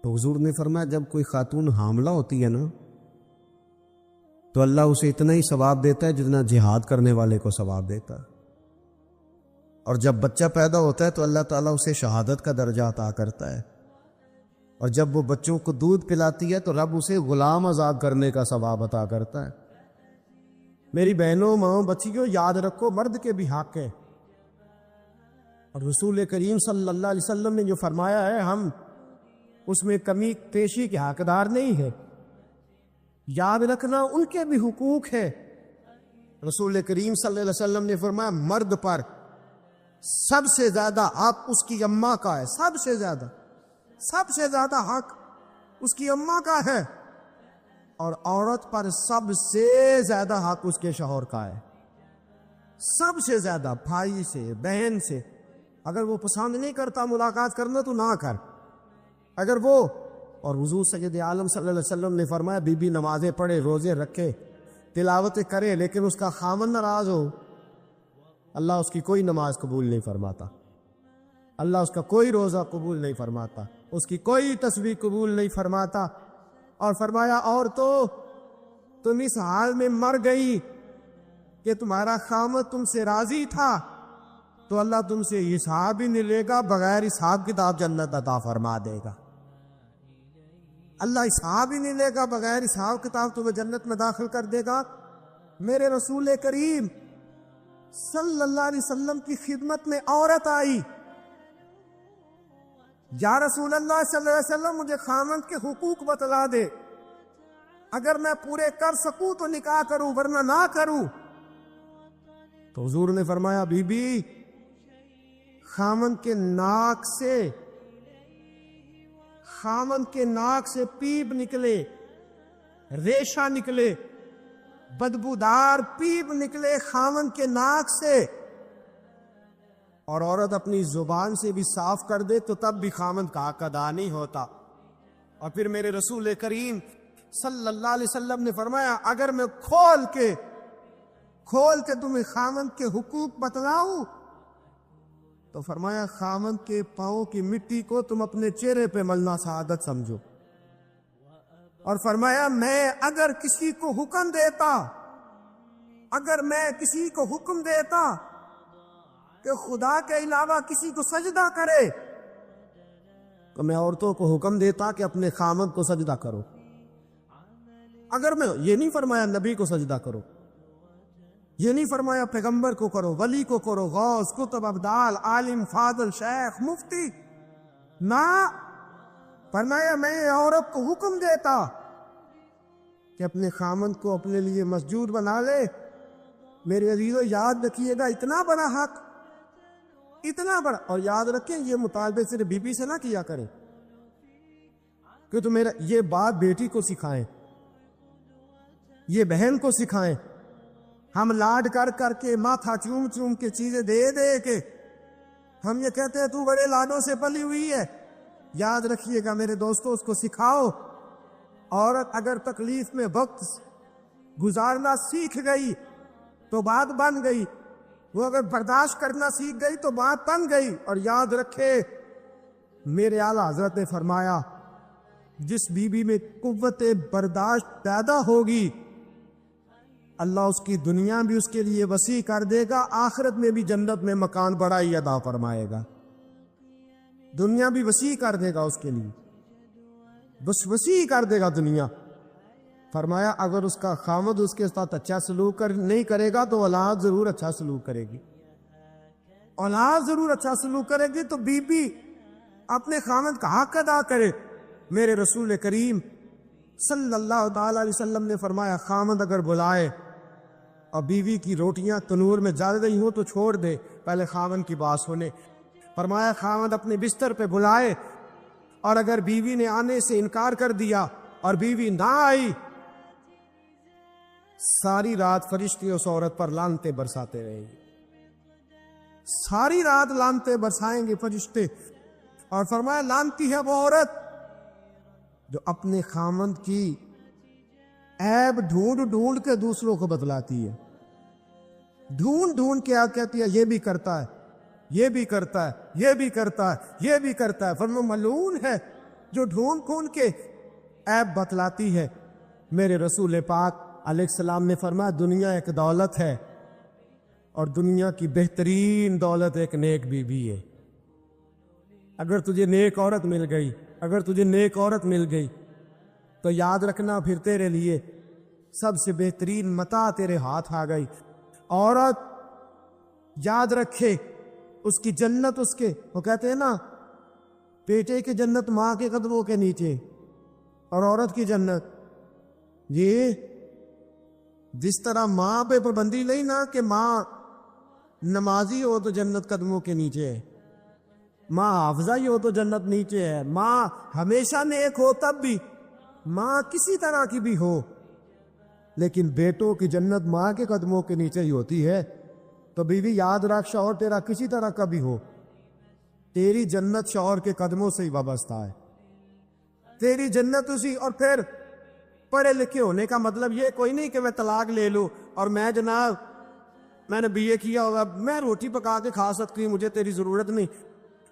تو حضور نے فرمایا جب کوئی خاتون حاملہ ہوتی ہے نا تو اللہ اسے اتنا ہی ثواب دیتا ہے جتنا جہاد کرنے والے کو ثواب دیتا ہے، اور جب بچہ پیدا ہوتا ہے تو اللہ تعالیٰ اسے شہادت کا درجہ عطا کرتا ہے، اور جب وہ بچوں کو دودھ پلاتی ہے تو رب اسے غلام آزاد کرنے کا ثواب عطا کرتا ہے۔ میری بہنوں ماں بچیوں یاد رکھو مرد کے بھی حق ہے، اور رسول کریم صلی اللہ علیہ وسلم نے جو فرمایا ہے ہم اس میں کمی پیشی کے حقدار نہیں ہے، یاد رکھنا ان کے بھی حقوق ہے۔ رسول کریم صلی اللہ علیہ وسلم نے فرمایا مرد پر سب سے زیادہ حق اس کی اماں کا ہے، سب سے زیادہ حق اس کی اماں کا ہے، اور عورت پر سب سے زیادہ حق اس کے شوہر کا ہے، سب سے زیادہ، بھائی سے بہن سے۔ اگر وہ پسند نہیں کرتا ملاقات کرنا تو نہ کر، اگر وہ، اور حضور سید عالم صلی اللہ علیہ وسلم نے فرمایا بی بی نمازیں پڑھے، روزے رکھے، تلاوتیں کرے، لیکن اس کا خامن ناراض ہو، اللہ اس کی کوئی نماز قبول نہیں فرماتا، اللہ اس کا کوئی روزہ قبول نہیں فرماتا، اس کی کوئی تسبیح قبول نہیں فرماتا۔ اور فرمایا اور تو تم اس حال میں مر گئی کہ تمہارا خامن تم سے راضی تھا تو اللہ تم سے حساب ہی نہیں لے گا، بغیر حساب کتاب جنت عطا فرما دے گا، اللہ حساب ہی نہیں لے گا، بغیر حساب کتاب تمہیں جنت میں داخل کر دے گا۔ میرے رسول کریم صلی اللہ علیہ وسلم کی خدمت میں عورت آئی، یا رسول اللہ صلی اللہ علیہ وسلم مجھے خامند کے حقوق بتلا دے، اگر میں پورے کر سکوں تو نکاح کروں ورنہ نہ کروں۔ تو حضور نے فرمایا بی بی خامند کے ناک سے پیپ نکلے، ریشہ نکلے، بدبودار پیپ نکلے خامند کے ناک سے، اور عورت اپنی زبان سے بھی صاف کر دے تو تب بھی خامند کا حق ادا نہیں ہوتا۔ اور پھر میرے رسول کریم صلی اللہ علیہ وسلم نے فرمایا اگر میں کھول کے تمہیں خامند کے حقوق بتلاؤں تو فرمایا خامند کے پاؤں کی مٹی کو تم اپنے چہرے پہ ملنا سعادت سمجھو، اور فرمایا میں اگر کسی کو حکم دیتا کہ خدا کے علاوہ کسی کو سجدہ کرے تو میں عورتوں کو حکم دیتا کہ اپنے خامند کو سجدہ کرو، اگر میں یہ نہیں فرمایا نبی کو سجدہ کرو، یہ نہیں فرمایا پیغمبر کو کرو، ولی کو کرو، غوث، کتب، ابدال، عالم، فاضل، شیخ، مفتی، نہ، فرمایا میں عورت کو حکم دیتا کہ اپنے خامند کو اپنے لیے مسجود بنا لے۔ میرے عزیزو یاد رکھیے گا اتنا بڑا حق، اتنا بڑا، اور یاد رکھیں یہ مطالبے صرف بی بی سے نہ کیا کریں کہ تو میرا یہ بات بیٹی کو سکھائیں، یہ بہن کو سکھائیں۔ ہم لاڈ کر کے ماتھا چوم کے چیزیں دے کے ہم یہ کہتے ہیں تو بڑے لاڈوں سے پلی ہوئی ہے۔ یاد رکھیے گا میرے دوستو اس کو سکھاؤ، عورت اگر تکلیف میں وقت گزارنا سیکھ گئی تو بات بن گئی، وہ اگر برداشت کرنا سیکھ گئی تو بات بن گئی۔ اور یاد رکھے میرے اعلیٰ حضرت نے فرمایا جس بیوی میں قوت برداشت پیدا ہوگی اللہ اس کی دنیا بھی اس کے لیے وسیع کر دے گا، آخرت میں بھی جنت میں مکان بڑا ہی عطا فرمائے گا، دنیا بھی وسیع کر دے گا اس کے لیے، بس وسیع کر دے گا دنیا۔ فرمایا اگر اس کا خامد اس کے ساتھ اچھا سلوک نہیں کرے گا تو اولاد ضرور اچھا سلوک کرے گی، اولاد ضرور اچھا سلوک کرے گی۔ تو بی بی اپنے خامد کا حق ادا کرے۔ میرے رسول کریم صلی اللہ تعالی علیہ وسلم نے فرمایا خامد اگر بلائے اور بیوی کی روٹیاں تنور میں جل رہی ہوں تو چھوڑ دے، پہلے خامد کی بات سنے۔ فرمایا خامد اپنے بستر پہ بلائے اور اگر بیوی نے آنے سے انکار کر دیا اور بیوی نہ آئی، ساری رات فرشتے اس عورت پر لعنتیں برساتے رہیں گے، ساری رات لعنتیں برسائیں گے فرشتے۔ اور فرمایا لعنتی ہے وہ عورت جو اپنے خامند کی عیب ڈھونڈ کے دوسروں کو بتلاتی ہے، ڈھونڈ کے کہتی ہے یہ بھی کرتا ہے، یہ بھی کرتا ہے، یہ بھی کرتا ہے، یہ بھی کرتا ہے۔ فرمایا ملعون ہے جو ڈھونڈ ڈھونڈ کے عیب بتلاتی ہے۔ میرے رسول پاک علیہ السلام نے فرمایا دنیا ایک دولت ہے اور دنیا کی بہترین دولت ایک نیک بیوی ہے۔ اگر تجھے نیک عورت مل گئی، اگر تجھے نیک عورت مل گئی تو یاد رکھنا پھر تیرے لیے سب سے بہترین متاع تیرے ہاتھ آ گئی۔ عورت یاد رکھے اس کی جنت اس کے، وہ کہتے ہیں نا بیٹے کی جنت ماں کے قدموں کے نیچے، اور عورت کی جنت یہ جس طرح ماں پہ پابندی نہیں نا کہ ماں نمازی ہو تو جنت قدموں کے نیچے ہے، ماں حافظہ ہی ہو تو جنت نیچے ہے، ماں ہمیشہ نیک ہو تب بھی، ماں کسی طرح کی بھی ہو، لیکن بیٹوں کی جنت ماں کے قدموں کے نیچے ہی ہوتی ہے۔ تو بیوی یاد رکھ، شوہر تیرا کسی طرح کا بھی ہو، تیری جنت شوہر کے قدموں سے ہی وابستہ ہے، تیری جنت اسی۔ اور پھر پڑھے لکھے ہونے کا مطلب یہ کوئی نہیں کہ میں طلاق لے لوں اور میں جناب میں نے بی اے کیا ہوگا، میں روٹی پکا کے کھا سکتی ہوں، مجھے تیری ضرورت نہیں،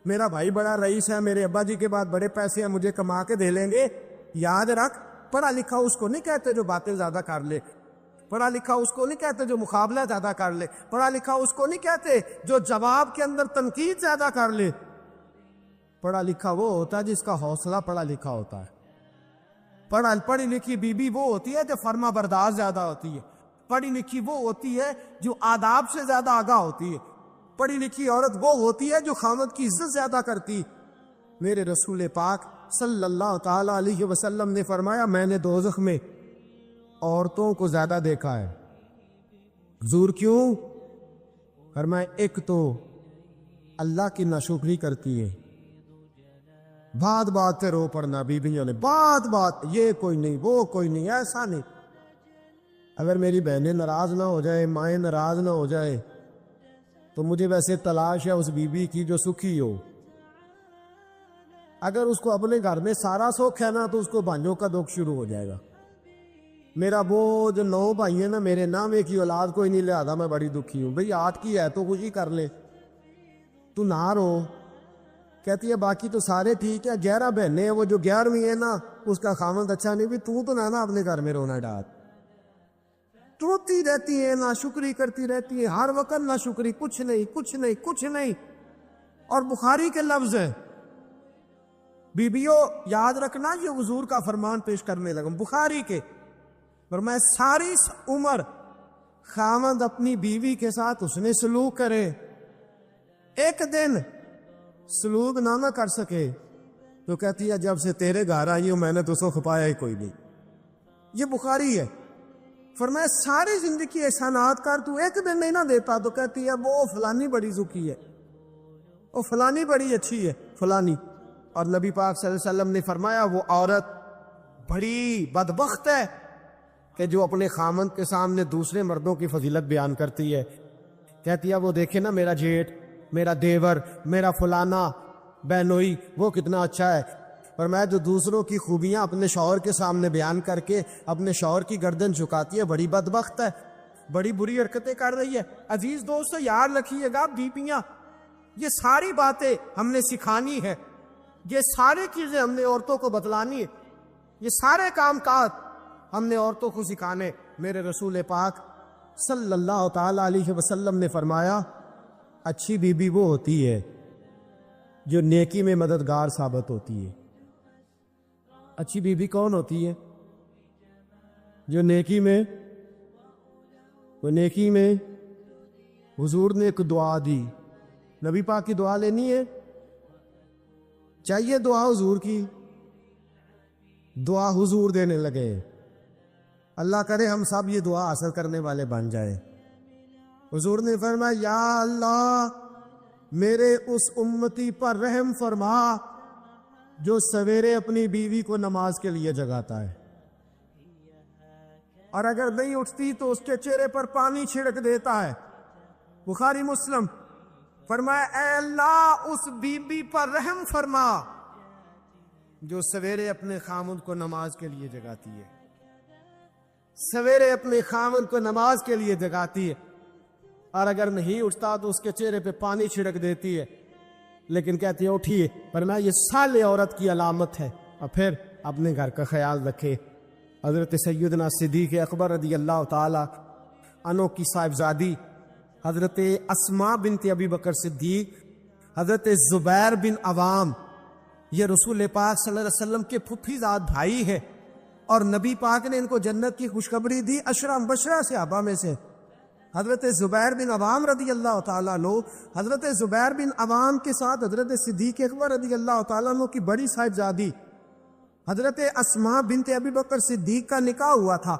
میرا بھائی بڑا رئیس ہے، میرے ابا جی کے بعد بڑے پیسے ہیں، مجھے کما کے دے لیں گے۔ یاد رکھ پڑھا لکھا اس کو نہیں کہتے جو باتیں زیادہ کر لے، پڑھا لکھا اس کو نہیں کہتے جو مقابلہ زیادہ کر لے، پڑھا لکھا اس کو نہیں کہتے جو جواب کے اندر تنقید زیادہ کر لے۔ پڑھا لکھا وہ ہوتا ہے جس کا حوصلہ پڑھا لکھا ہوتا ہے۔ پڑھی لکھی بیوی وہ ہوتی ہے جو فرما بردار زیادہ ہوتی ہے، پڑھی لکھی وہ ہوتی ہے جو آداب سے زیادہ آگاہ ہوتی ہے، پڑھی لکھی عورت وہ ہوتی ہے جو خاوند کی عزت زیادہ کرتی۔ میرے رسول پاک صلی اللہ تعالی علیہ وسلم نے فرمایا میں نے دوزخ میں عورتوں کو زیادہ دیکھا ہے۔ حضور کیوں؟ فرمایا ایک تو اللہ کی ناشکری کرتی ہے، بات بات پہ رو پڑنا بیویوں نے، بات یہ کوئی نہیں وہ کوئی نہیں، ایسا نہیں۔ اگر میری بہنیں ناراض نہ ہو جائے، مائیں ناراض نہ ہو جائے تو مجھے ویسے تلاش ہے اس بیوی کی جو سکھی ہو۔ اگر اس کو اپنے گھر میں سارا سکھ ہے نا تو اس کو بھائیوں کا دکھ شروع ہو جائے گا۔ میرا وہ جو 9 بھائی ہیں نا، میرے نام ایک ہی اولاد کوئی نہیں، لہذا میں بڑی دکھی ہوں۔ بھئی 8 کی ہے تو خوشی کر لے، تو نہ رو۔ کہتی ہے باقی تو سارے ٹھیک ہے، 11 بہنیں ہیں، وہ جو 11ویں ہے نا اس کا خاوند اچھا نہیں، بھی تو نہ نا اپنے گھر میں رونا ڈال۔ روتی رہتی ہے، ناشکری کرتی رہتی ہے، ہر وقت ناشکری، کچھ نہیں۔ اور بخاری کے لفظ ہے، بیبیوں یاد رکھنا، یہ حضور کا فرمان پیش کرنے لگا بخاری کے، فرمایا ساری عمر خاوند اپنی بیوی کے ساتھ اس نے سلوک کرے، ایک دن سلوک نہ کر سکے تو کہتی ہے جب سے تیرے گھر آئی ہوں میں نے تو سکھ پایا ہی کوئی نہیں۔ یہ بخاری ہے۔ فرمایا ساری زندگی احسانات کر، تو ایک دن نہیں نہ دیتا تو کہتی ہے وہ فلانی بڑی سکھی ہے، وہ فلانی بڑی اچھی ہے، فلانی۔ اور نبی پاک صلی اللہ علیہ وسلم نے فرمایا وہ عورت بڑی بدبخت ہے کہ جو اپنے خامند کے سامنے دوسرے مردوں کی فضیلت بیان کرتی ہے، کہتی ہے وہ دیکھے نا میرا جیٹ، میرا دیور، میرا فلانا بہنوئی وہ کتنا اچھا ہے۔ اور میں جو دوسروں کی خوبیاں اپنے شوہر کے سامنے بیان کر کے اپنے شوہر کی گردن جھکاتی ہے، بڑی بدبخت ہے، بڑی بری حرکتیں کر رہی ہے۔ عزیز دوستو یاد رکھیے گا بیویاں، یہ ساری باتیں ہم نے سکھانی ہے، یہ ساری چیزیں ہم نے عورتوں کو بتلانی ہے، یہ سارے کام کاج ہم نے عورتوں کو سکھانے۔ میرے رسول پاک صلی اللہ تعالی علیہ وسلم نے فرمایا اچھی بیوی وہ ہوتی ہے جو نیکی میں مددگار ثابت ہوتی ہے۔ اچھی بیوی کون ہوتی ہے؟ جو نیکی میں حضور نے ایک دعا دی، نبی پاک کی دعا لینی ہے، چاہیے دعا حضور کی، دعا حضور دینے لگے۔ اللہ کرے ہم سب یہ دعا حاصل کرنے والے بن جائے۔ حضور نے فرمایا یا اللہ میرے اس امتی پر رحم فرما جو سویرے اپنی بیوی کو نماز کے لیے جگاتا ہے، اور اگر نہیں اٹھتی تو اس کے چہرے پر پانی چھڑک دیتا ہے۔ بخاری مسلم۔ فرمایا اے اللہ اس بیوی پر رحم فرما جو سویرے اپنے خامند کو نماز کے لیے جگاتی ہے، سویرے اپنے خامند کو نماز کے لیے جگاتی ہے، اور اگر نہیں اٹھتا تو اس کے چہرے پہ پانی چھڑک دیتی ہے، لیکن کہتی ہے اٹھیے۔ فرمایا یہ صالح عورت کی علامت ہے، اور پھر اپنے گھر کا خیال رکھے۔ حضرت سیدنا صدیق اکبر رضی اللہ تعالی عنہ کی صاحبزادی حضرت اسماء بنت ابی بکر صدیق، حضرت زبیر بن عوام، یہ رسول پاک صلی اللہ علیہ وسلم کے پھوپھی زاد بھائی ہے، اور نبی پاک نے ان کو جنت کی خوشخبری دی 10 مبشرہ صحابہ میں سے۔ حضرت زبیر بن عوام رضی اللہ تعالیٰ عنہ، حضرت زبیر بن عوام کے ساتھ حضرت صدیق اکبر رضی اللہ تعالیٰ عنہ کی بڑی صاحبزادی حضرت اسماء بنت ابی بکر صدیق کا نکاح ہوا تھا۔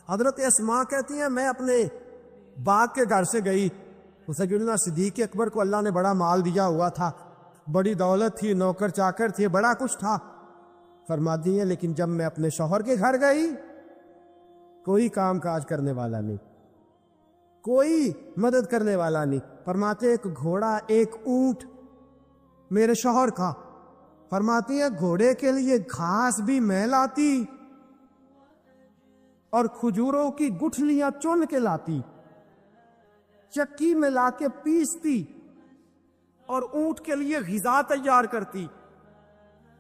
حضرت اسماء کہتی ہیں میں اپنے باپ کے گھر سے گئی، سیدنا صدیق اکبر کو اللہ نے بڑا مال دیا ہوا تھا، بڑی دولت تھی، نوکر چاکر تھے، بڑا کچھ تھا۔ فرماتی ہیں لیکن جب میں اپنے شوہر کے گھر گئی کوئی کام کاج کرنے والا نہیں، کوئی مدد کرنے والا نہیں۔ فرماتے ایک گھوڑا ایک اونٹ میرے شوہر کا، فرماتی ہیں گھوڑے کے لیے گھاس بھی میں لاتی اور کھجوروں کی گٹھلیاں چن کے لاتی، چکی میں لا کے پیستی اور اونٹ کے لیے غذا تیار کرتی۔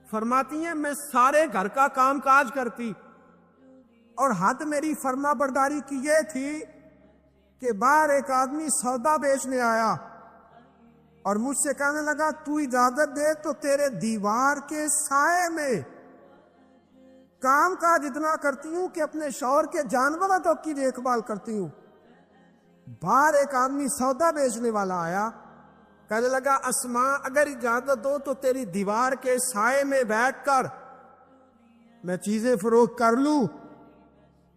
فرماتی ہیں میں سارے گھر کا کام کاج کرتی، اور حد میری فرما برداری کی یہ تھی کہ باہر ایک آدمی سودا بیچنے آیا اور مجھ سے کہنے لگا تو اجازت دے تو تیرے دیوار کے سائے میں کام کاج اتنا کرتی ہوں کہ اپنے شوہر کے جانوروں تک کی دیکھ بھال کرتی ہوں۔ باہر ایک آدمی سودا بیچنے والا آیا، کہنے لگا اسماء اگر اجازت دو تو تیری دیوار کے سائے میں بیٹھ کر میں چیزیں فروخت کر لوں۔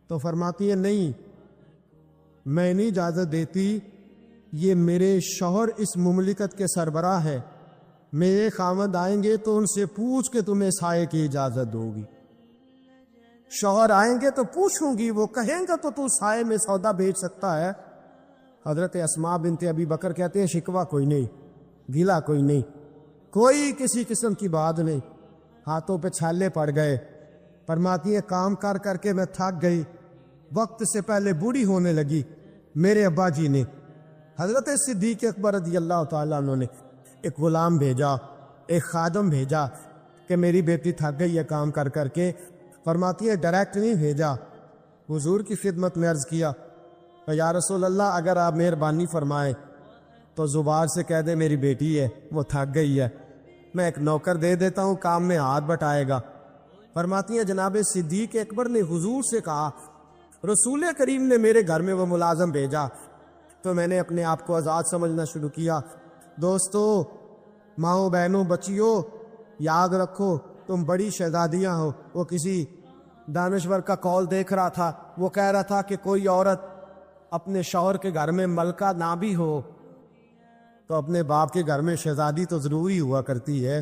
تو فرماتی ہے نہیں، میں نہیں اجازت دیتی، یہ میرے شوہر اس مملکت کے سربراہ ہے، میرے خاوند آئیں گے تو ان سے پوچھ کے تمہیں سائے کی اجازت دو گی۔ شوہر آئیں گے تو پوچھوں گی، وہ کہیں گے تو سائے میں سودا بیچ سکتا ہے۔ حضرت اسماء بنت ابی بکر کہتے ہیں شکوہ کوئی نہیں، گیلا کوئی نہیں، کوئی کسی قسم کی بات نہیں، ہاتھوں پہ چھالے پڑ گئے۔ فرماتی ہے کام کر کر کے میں تھک گئی، وقت سے پہلے بوڑھی ہونے لگی۔ میرے ابا جی نے حضرت صدیق اکبر رضی اللہ تعالیٰ عنہ نے ایک غلام بھیجا، ایک خادم بھیجا کہ میری بیٹی تھک گئی ہے کام کر کر کے۔ فرماتی ہے ڈائریکٹ نہیں بھیجا، حضور کی خدمت میں عرض کیا کہ یا رسول اللہ اگر آپ مہربانی فرمائیں تو زبار سے کہہ دے میری بیٹی ہے وہ تھک گئی ہے، میں ایک نوکر دے دیتا ہوں کام میں ہاتھ بٹائے گا۔ فرماتی ہیں جناب صدیق اکبر نے حضور سے کہا رسول کریم نے میرے گھر میں وہ ملازم بھیجا تو میں نے اپنے آپ کو آزاد سمجھنا شروع کیا۔ دوستو، ماؤں بہنوں بچیوں، یاد رکھو تم بڑی شہزادیاں ہو۔ وہ کسی دانشور کا کال دیکھ رہا تھا، وہ کہہ رہا تھا کہ کوئی عورت اپنے شوہر کے گھر میں ملکہ نہ بھی ہو تو اپنے باپ کے گھر میں شہزادی تو ضروری ہوا کرتی ہے،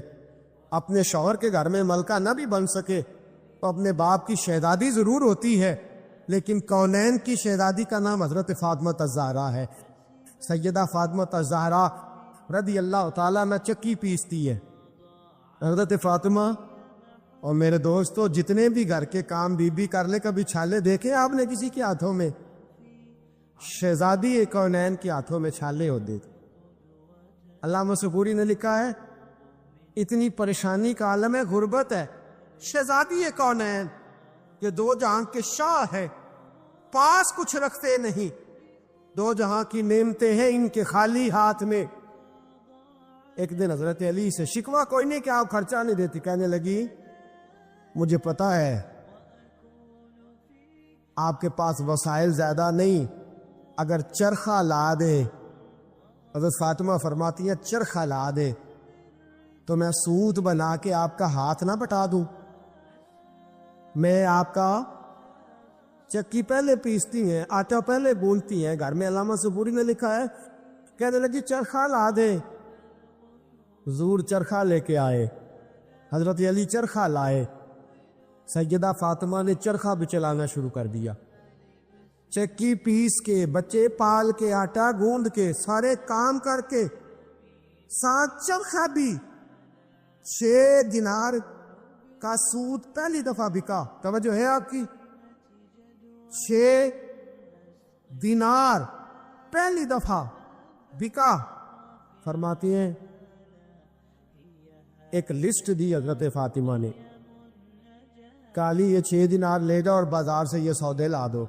اپنے شوہر کے گھر میں ملکہ نہ بھی بن سکے تو اپنے باپ کی شہزادی ضرور ہوتی ہے۔ لیکن کونین کی شہزادی کا نام حضرت فاطمہ الزہرا ہے۔ سیدہ فاطمہ الزہرا رضی اللہ تعالیٰ عنہ چکی پیستی ہے۔ حضرت فاطمہ اور میرے دوستو جتنے بھی گھر کے کام بی بی کر لے، کبھی چھالے دیکھیں آپ نے کسی کے ہاتھوں میں؟ شہزادی کونین کے ہاتھوں میں چھالے ہوتے تھے۔ علامہ سبوری نے لکھا ہے اتنی پریشانی کا عالم ہے، غربت ہے، شہزادی کونین یہ دو جہاں کے شاہ ہے، پاس کچھ رکھتے نہیں، دو جہاں کی نعمتیں ہیں ان کے خالی ہاتھ میں۔ ایک دن حضرت علی سے شکوہ کوئی نہیں کہ آپ خرچہ نہیں دیتی، کہنے لگی مجھے پتا ہے آپ کے پاس وسائل زیادہ نہیں، اگر چرخہ لا دے، حضرت فاطمہ فرماتی ہے چرخہ لا دے تو میں سوت بنا کے آپ کا ہاتھ نہ بٹا دوں، میں آپ کا چکی پہلے پیستی ہیں، آٹا پہلے گوندتی ہیں گھر میں۔ علامہ سبوری نے لکھا ہے کہنے لگی چرخہ لا دے، حضور چرخہ لے کے آئے، حضرت علی چرخہ لائے، سیدہ فاطمہ نے چرخہ بھی چلانا شروع کر دیا، چکی پیس کے، بچے پال کے، آٹا گوند کے، سارے کام کر کے، ساتھ چرخہ بھی۔ 6 دینار کا سود پہلی دفعہ بکا، توجہ ہے آپ کی؟ 6 دینار پہلی دفعہ بکا۔ فرماتی ہیں ایک لسٹ دی حضرت فاطمہ نے کالی یہ 6 دینار لے جاؤ اور بازار سے یہ سودے لا دو۔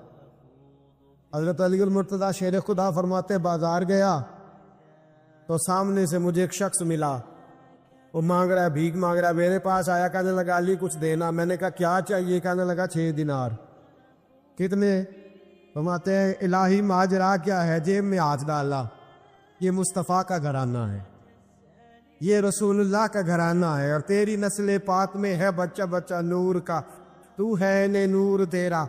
حضرت علی المرتضیٰ شیر خدا فرماتے بازار گیا تو سامنے سے مجھے ایک شخص ملا، وہ مانگ رہا ہے، بھیک مانگ رہا ہے، میرے پاس آیا، کہنے لگا علی کچھ دینا۔ میں نے کہا کیا چاہیے؟ کہنے لگا 6 دینار۔ کتنے؟ فرماتے ہیں الہی ماجرا کیا ہے؟ جیب میں ہاتھ ڈالا، یہ مصطفیٰ کا گھرانہ ہے، یہ رسول اللہ کا گھرانہ ہے، اور تیری نسل پاک میں ہے بچہ بچہ نور کا، تو ہے نے نور تیرا،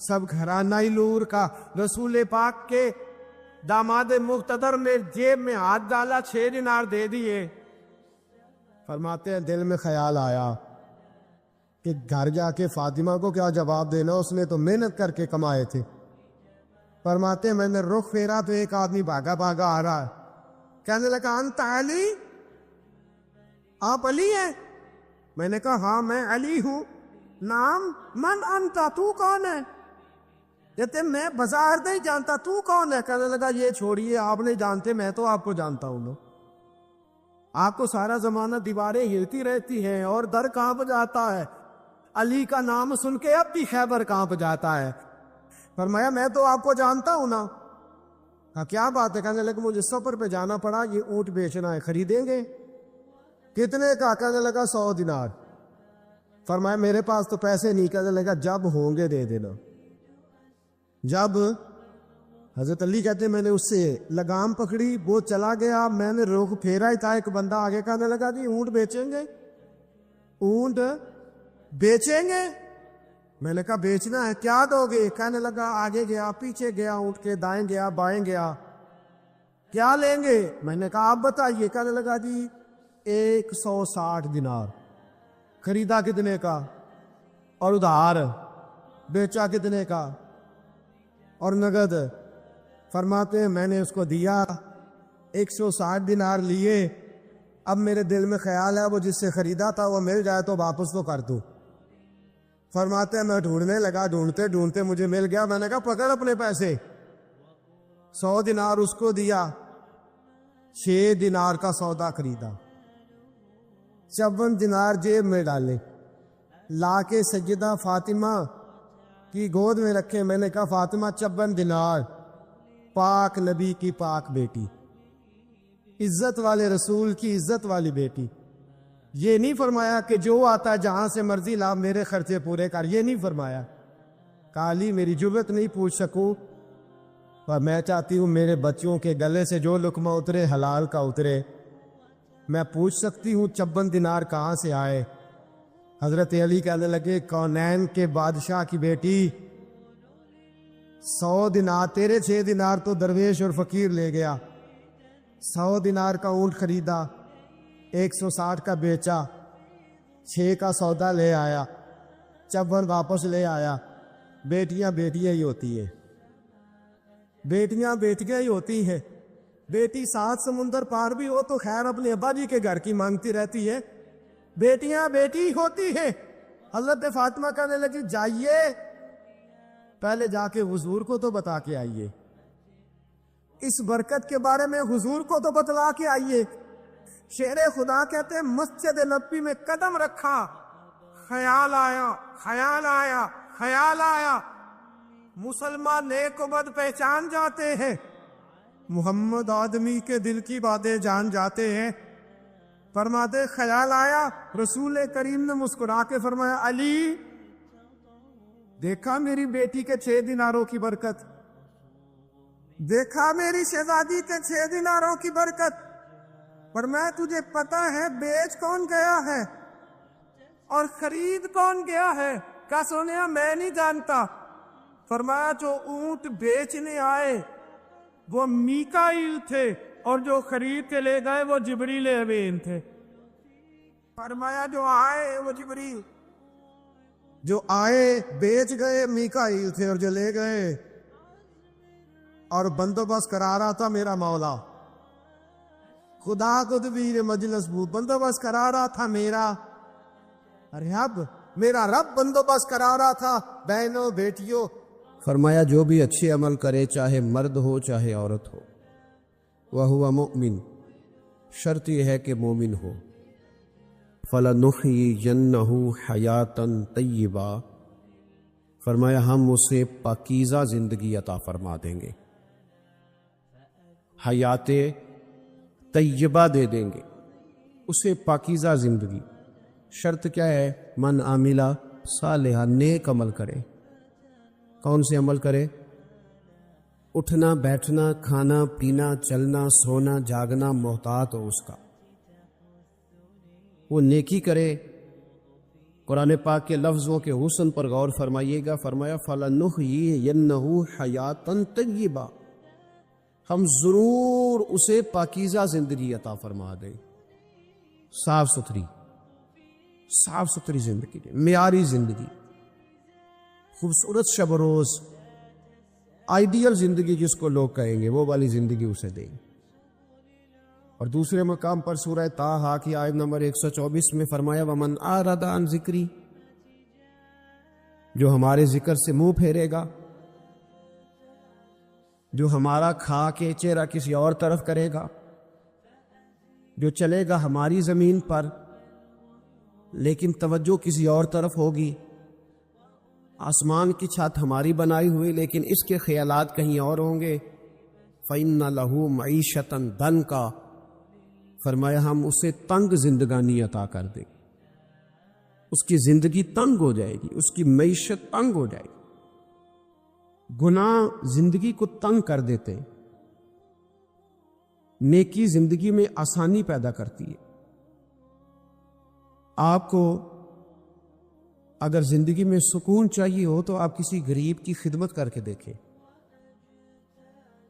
سب گھرانہ ہی نور کا۔ رسول پاک کے داماد مقتدر نے جیب میں ہاتھ ڈالا، 6 دینار دے دیے۔ فرماتے ہیں دل میں خیال آیا کہ گھر جا کے فاطمہ کو کیا جواب دینا، اس نے تو محنت کر کے کمائے تھے۔ فرماتے ہیں میں نے رخ پھیرا تو ایک آدمی بھاگا بھاگا آ رہا ہے، کہنے لگا انت علی، آپ علی ہیں؟ میں نے کہا ہاں میں علی ہوں۔ نام من انت، تو کون ہے؟ کہتے میں بازار نہیں جانتا، تو کون ہے؟ کہنے لگا یہ چھوڑیے، آپ نہیں جانتے، میں تو آپ کو جانتا ہوں۔ آپ کو سارا زمانہ دیواریں ہلتی رہتی ہیں اور در کانپ جاتا ہے، علی کا نام سن کے اب بھی خیبر کانپ جاتا ہے۔ فرمایا میں تو آپ کو جانتا ہوں نا۔ کہا کیا بات ہے؟ کہنے لگا مجھے سفر پہ جانا پڑا، یہ اونٹ بیچنا ہے، خریدیں گے؟ کتنے کا؟ کہنے لگا 100 دینار۔ فرمایا میرے پاس تو پیسے نہیں۔ کہنے لگا جب ہوں گے دے دینا۔ جب حضرت علی کہتے ہیں میں نے اس سے لگام پکڑی، وہ چلا گیا، میں نے رخ پھیرا ہی تھا، ایک بندہ آگے کہنے لگا جی اونٹ بیچیں گے؟ اونٹ بیچیں گے؟ میں نے کہا بیچنا ہے، کیا دو گے؟ کہنے لگا آگے گیا، پیچھے گیا، اونٹ کے دائیں گیا، بائیں گیا، کیا لیں گے؟ میں نے کہا آپ بتائیے۔ کہنے لگا جی 160 دینار۔ خریدا کتنے کا؟ اور ادھار بیچا کتنے کا؟ اور نگد؟ فرماتے ہیں میں نے اس کو دیا، 160 دینار لیے۔ اب میرے دل میں خیال ہے وہ جس سے خریدا تھا وہ مل جائے تو واپس تو کر دوں۔ فرماتے ہیں میں ڈھونڈنے لگا، ڈھونڈتے ڈھونڈتے مجھے مل گیا۔ میں نے کہا پکڑ اپنے پیسے۔ 100 دینار اس کو دیا، 6 دینار کا سودا خریدا، 54 دینار جیب میں ڈالے، لا کے سیدہ فاطمہ کی گود میں رکھے۔ میں نے کہا فاطمہ 54 دینار، پاک نبی کی پاک بیٹی، عزت والے رسول کی عزت والی بیٹی۔ یہ نہیں فرمایا کہ جو آتا ہے جہاں سے مرضی لا، میرے خرچے پورے کر، یہ نہیں فرمایا۔ کالی میری جرت نہیں پوچھ سکوں، پر میں چاہتی ہوں میرے بچوں کے گلے سے جو لقمہ اترے حلال کا اترے۔ میں پوچھ سکتی ہوں 54 دینار کہاں سے آئے؟ حضرت علی کہنے لگے کونین کے بادشاہ کی بیٹی، 100 دینار تیرے، 6 دینار تو درویش اور فقیر لے گیا۔ 100 دینار کا اونٹ خریدا، 160 کا بیچا، 6 کا سودا لے آیا، 54 واپس لے آیا۔ بیٹیاں بیٹیاں ہی ہوتی ہے، بیٹیاں بیٹیاں ہی ہوتی ہے۔ بیٹی 7 سمندر پار بھی ہو تو خیر اپنے ابا جی کے گھر کی مانگتی رہتی ہے، بیٹیاں بیٹی ہوتی ہے۔ حضرت فاطمہ کہنے لگی جائیے پہلے جا کے حضور کو تو بتا کے آئیے، اس برکت کے بارے میں حضور کو تو بتلا کے آئیے۔ شیر خدا کہتے ہیں مسجد نبی میں قدم رکھا، خیال آیا خیال آیا خیال آیا، مسلمان نیک و بد پہچان جاتے ہیں، محمد آدمی کے دل کی باتیں جان جاتے ہیں۔ فرماتے خیال آیا، رسول کریم نے مسکرا کے فرمایا علی دیکھا میری بیٹی کے 6 دیناروں کی برکت، دیکھا میری شہزادی کے 6 دیناروں کی برکت، پر میں تجھے پتا ہے بیچ کون گیا ہے اور خرید کون گیا ہے؟ کیا سنیا میں نہیں جانتا۔ فرمایا جو اونٹ بیچنے آئے وہ میکائیل تھے اور جو خرید کے لے گئے وہ جبریل امین تھے۔ فرمایا جو آئے وہ جبریل، جو آئے بیچ گئے میکائیل تھے اور جو لے گئے اور بندوبست کرا رہا تھا میرا مولا خدا قدبیر مجلس بود، بندوبست کرا رہا تھا میرا رب، میرا رب بندوبست کرا رہا تھا بہنوں بیٹیوں۔ فرمایا جو بھی اچھے عمل کرے چاہے مرد ہو چاہے عورت ہو، وَهُوَ مُؤْمِن، شرط یہ ہے کہ مومن ہو۔ فَلَنُحْيِيَنَّهُ حَيَاتًا طَيِّبًا، فرمایا ہم اسے پاکیزہ زندگی عطا فرما دیں گے، حیات طیبہ دے دیں گے اسے، پاکیزہ زندگی۔ شرط کیا ہے؟ من عامل صالحا، نیک عمل کرے۔ کون سے عمل کرے؟ اٹھنا بیٹھنا کھانا پینا چلنا سونا جاگنا محتاط ہو اس کا، وہ نیکی کرے۔ قرآن پاک کے لفظوں کے حسن پر غور فرمائیے گا، فرمایا فَلَنُحْيِيَنَّهُ حَيَاتًا طَيِّبًا، ہم ضرور اسے پاکیزہ زندگی عطا فرما دیں، صاف ستھری زندگی، معیاری زندگی، خوبصورت شب و روز، آئیڈیل زندگی جس کو لوگ کہیں گے، وہ والی زندگی اسے دیں۔ اور دوسرے مقام پر سورہ طٰہٰ کی آیت نمبر 124 میں فرمایا وَمَنْ أَعْرَضَ عَنْ ذِكْرِی، جو ہمارے ذکر سے منہ پھیرے گا، جو ہمارا کھا کے چہرہ کسی اور طرف کرے گا، جو چلے گا ہماری زمین پر لیکن توجہ کسی اور طرف ہوگی، آسمان کی چھت ہماری بنائی ہوئی لیکن اس کے خیالات کہیں اور ہوں گے، فَإِنَّ لَهُ مَعِيشَةً ضَنْكًا، فرمایا ہم اسے تنگ زندگانی عطا کر دیں، اس کی زندگی تنگ ہو جائے گی، اس کی معیشت تنگ ہو جائے گی۔ گناہ زندگی کو تنگ کر دیتے، نیکی زندگی میں آسانی پیدا کرتی ہے۔ آپ کو اگر زندگی میں سکون چاہیے ہو تو آپ کسی غریب کی خدمت کر کے دیکھیں،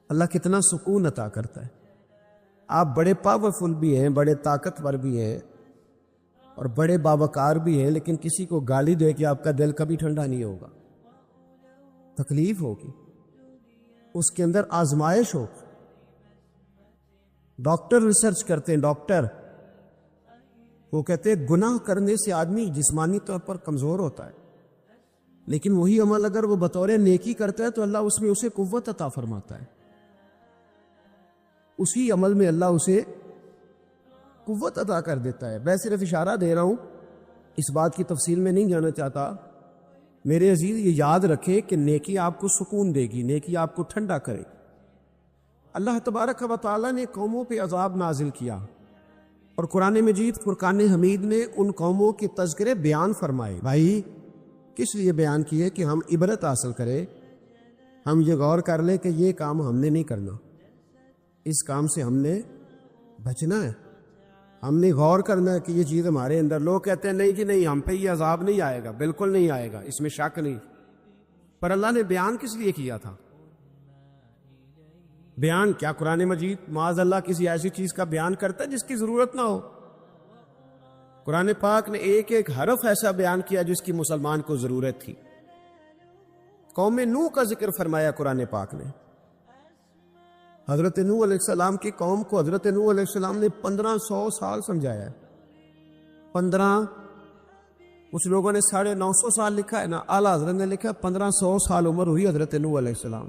اللہ کتنا سکون عطا کرتا ہے۔ آپ بڑے پاورفل بھی ہیں، بڑے طاقتور بھی ہیں اور بڑے باوقار بھی ہیں، لیکن کسی کو گالی دے کے آپ کا دل کبھی ٹھنڈا نہیں ہوگا، تکلیف ہوگی، اس کے اندر آزمائش ہوگی۔ ڈاکٹر ریسرچ کرتے ہیں، ڈاکٹر وہ کہتے ہیں گناہ کرنے سے آدمی جسمانی طور پر کمزور ہوتا ہے، لیکن وہی عمل اگر وہ بطور نیکی کرتا ہے تو اللہ اس میں اسے قوت عطا فرماتا ہے، اسی عمل میں اللہ اسے قوت عطا کر دیتا ہے۔ میں صرف اشارہ دے رہا ہوں، اس بات کی تفصیل میں نہیں جانا چاہتا۔ میرے عزیز یہ یاد رکھے کہ نیکی آپ کو سکون دے گی، نیکی آپ کو ٹھنڈا کرے۔ اللہ تبارک و تعالیٰ نے قوموں پہ عذاب نازل کیا اور قرآن مجید فرقان حمید نے ان قوموں کے تذکرے بیان فرمائے۔ بھائی کس لیے بیان کیے؟ کہ ہم عبرت حاصل کریں، ہم یہ غور کر لیں کہ یہ کام ہم نے نہیں کرنا، اس کام سے ہم نے بچنا ہے، ہم نے غور کرنا ہے کہ یہ چیز ہمارے اندر۔ لوگ کہتے ہیں نہیں جی نہیں، ہم پہ یہ عذاب نہیں آئے گا، بالکل نہیں آئے گا، اس میں شک نہیں۔ پر اللہ نے بیان کس لیے کیا تھا؟ بیان کیا قرآن مجید معاذ اللہ کسی ایسی چیز کا بیان کرتا ہے جس کی ضرورت نہ ہو؟ قرآن پاک نے ایک ایک حرف ایسا بیان کیا جس کی مسلمان کو ضرورت تھی۔ قوم نوح کا ذکر فرمایا قرآن پاک نے، حضرت نوح علیہ السلام کی قوم کو حضرت نوح علیہ السلام نے 1500 سال سمجھایا ہے۔ 15، کچھ لوگوں نے 950 سال لکھا ہے نا، اعلیٰ حضرت نے لکھا 1500 سال عمر ہوئی حضرت نوح علیہ السلام۔